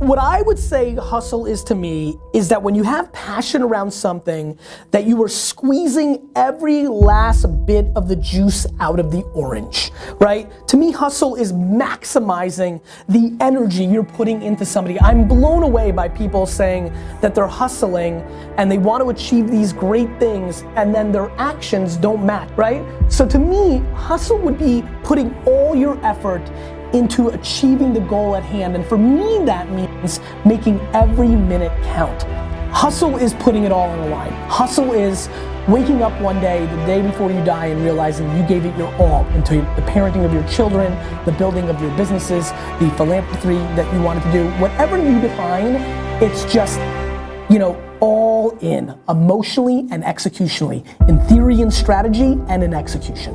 What I would say hustle is to me is that when you have passion around something, that you are squeezing every last bit of the juice out of the orange, right? To me, hustle is maximizing the energy you're putting into somebody. I'm blown away by people saying that they're hustling and they want to achieve these great things and then their actions don't match, right? So to me, hustle would be putting all your effort into achieving the goal at hand. And for me, that means making every minute count. Hustle is putting it all on the line. Hustle is waking up one day, the day before you die, and realizing you gave it your all into the parenting of your children, the building of your businesses, the philanthropy that you wanted to do. Whatever you define, it's just, all in, emotionally and executionally, in theory and strategy and in execution.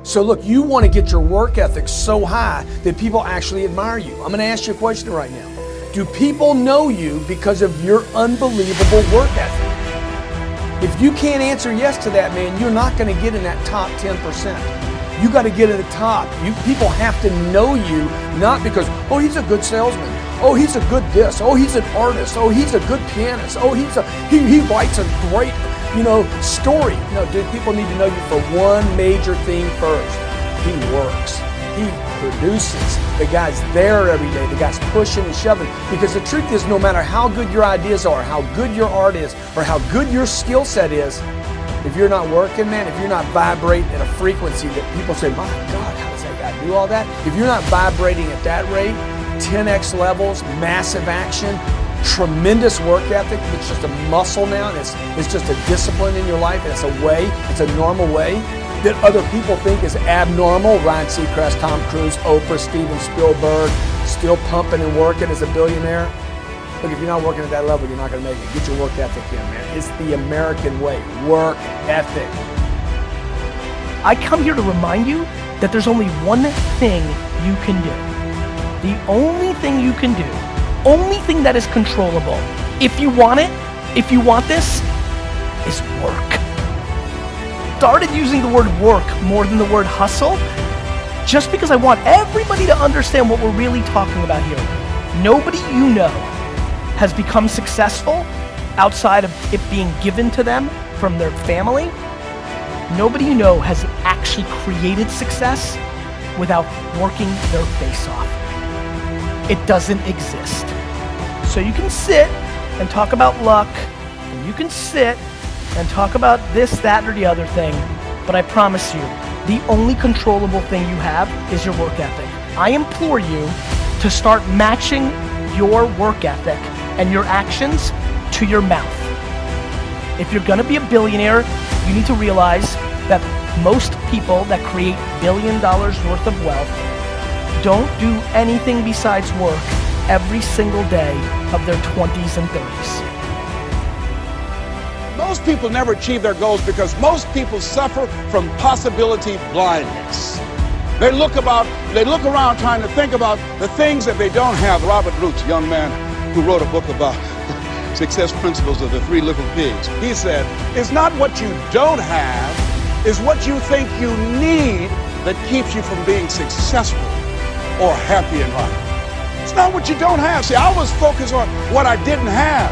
So look, you want to get your work ethic so high that people actually admire you. I'm going to ask you a question right now. Do people know you because of your unbelievable work ethic? If you can't answer yes to that, man, you're not going to get in that top 10%. You got to get in the top. People have to know you, not because, oh, he's a good salesman. Oh, he's a good this. Oh, he's an artist. Oh, he's a good pianist. Oh, he writes a great story. No, dude, people need to know you for one major thing first. He works. He produces. The guy's there every day. The guy's pushing and shoving. Because the truth is, no matter how good your ideas are, how good your art is, or how good your skill set is, if you're not working, man, if you're not vibrating at a frequency that people say, my God, how does that guy do all that? If you're not vibrating at that rate, 10x levels, massive action, tremendous work ethic, it's just a muscle now, and it's just a discipline in your life, and it's a normal way that other people think is abnormal. Ryan Seacrest, Tom Cruise, Oprah, Steven Spielberg, still pumping and working as a billionaire. Look, if you're not working at that level, you're not gonna make it. Get your work ethic in, man. It's the American way, work ethic. I come here to remind you that there's only one thing you can do. The only thing you can do, only thing that is controllable, if you want it, if you want this, is work. Started using the word work more than the word hustle, just because I want everybody to understand what we're really talking about here. Nobody you know has become successful outside of it being given to them from their family. Nobody you know has actually created success without working their face off. It doesn't exist. So you can sit and talk about luck, and you can sit and talk about this, that, or the other thing, but I promise you, the only controllable thing you have is your work ethic. I implore you to start matching your work ethic and your actions to your mouth. If you're gonna be a billionaire, you need to realize that most people that create $1 billion worth of wealth don't do anything besides work every single day of their 20s and 30s. Most people never achieve their goals because most people suffer from possibility blindness. They look around trying to think about the things that they don't have. Robert Roots, a young man who wrote a book about success principles of the 3 little pigs. He said, it's not what you don't have, it's what you think you need that keeps you from being successful or happy in life. It's not what you don't have. See, I was focused on what I didn't have.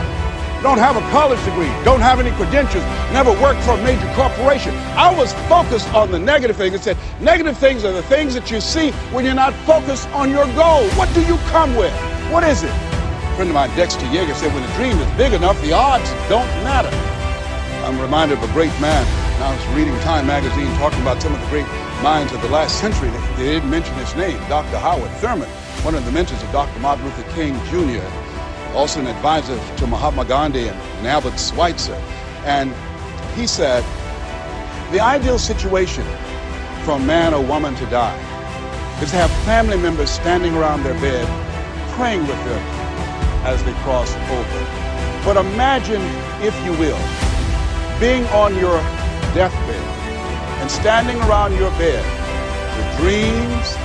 Don't have a college degree, don't have any credentials, never worked for a major corporation. I was focused on the negative things and said, negative things are the things that you see when you're not focused on your goal. What do you come with? What is it? A friend of mine, Dexter Yeager, said, when the dream is big enough, the odds don't matter. I'm reminded of a great man. I was reading Time magazine talking about some of the great minds of the last century. They didn't mention his name, Dr. Howard Thurman, one of the mentors of Dr. Martin Luther King Jr., also an advisor to Mahatma Gandhi and Albert Schweitzer. And he said, the ideal situation for a man or woman to die is to have family members standing around their bed praying with them as they cross over. But imagine, if you will, being on your deathbed and standing around your bed, the dreams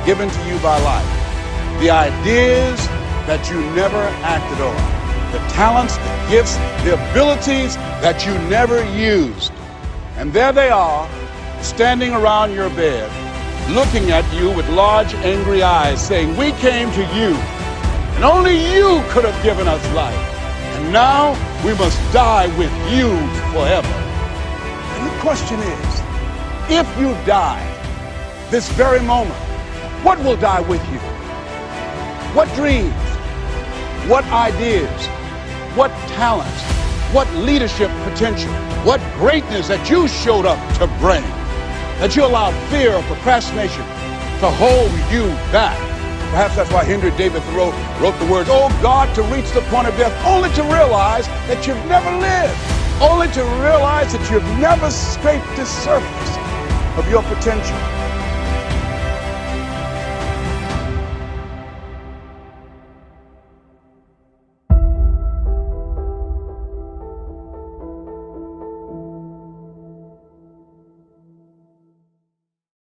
given to you by life, the ideas that you never acted on, the talents, the gifts, the abilities that you never used. And there they are, standing around your bed, looking at you with large, angry eyes, saying, we came to you, and only you could have given us life. And now we must die with you forever. And the question is, if you die this very moment, what will die with you? What dreams? What ideas? What talents? What leadership potential? What greatness that you showed up to bring? That you allowed fear or procrastination to hold you back. Perhaps that's why Henry David Thoreau wrote the words, oh God, to reach the point of death, only to realize that you've never lived, only to realize that you've never scraped the surface of your potential.